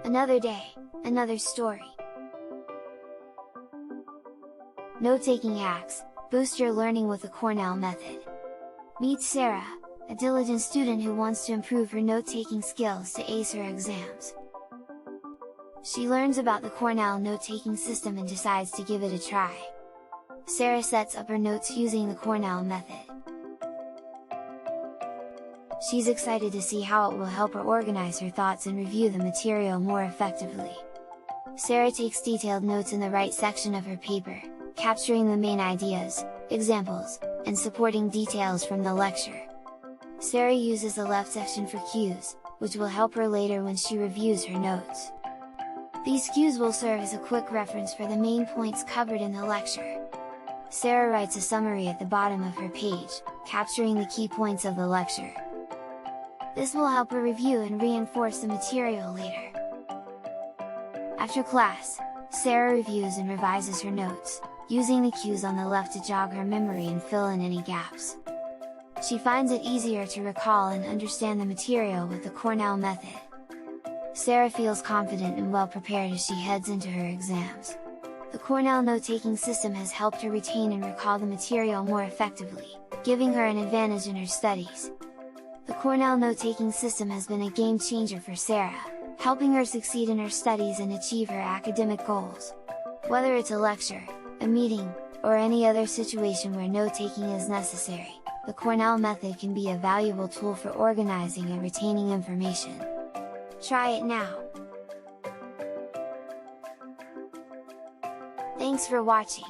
Another day, another story. Note-taking hacks, boost your learning with the Cornell method. Meet Sarah, a diligent student who wants to improve her note-taking skills to ace her exams. She learns about the Cornell note-taking system and decides to give it a try. Sarah sets up her notes using the Cornell method. She's excited to see how it will help her organize her thoughts and review the material more effectively. Sarah takes detailed notes in the right section of her paper, capturing the main ideas, examples, and supporting details from the lecture. Sarah uses the left section for cues, which will help her later when she reviews her notes. These cues will serve as a quick reference for the main points covered in the lecture. Sarah writes a summary at the bottom of her page, capturing the key points of the lecture. This will help her review and reinforce the material later. After class, Sarah reviews and revises her notes, using the cues on the left to jog her memory and fill in any gaps. She finds it easier to recall and understand the material with the Cornell method. Sarah feels confident and well prepared as she heads into her exams. The Cornell note-taking system has helped her retain and recall the material more effectively, giving her an advantage in her studies. The Cornell note-taking system has been a game changer for Sarah, helping her succeed in her studies and achieve her academic goals. Whether it's a lecture, a meeting, or any other situation where note-taking is necessary, the Cornell method can be a valuable tool for organizing and retaining information. Try it now! Thanks for watching!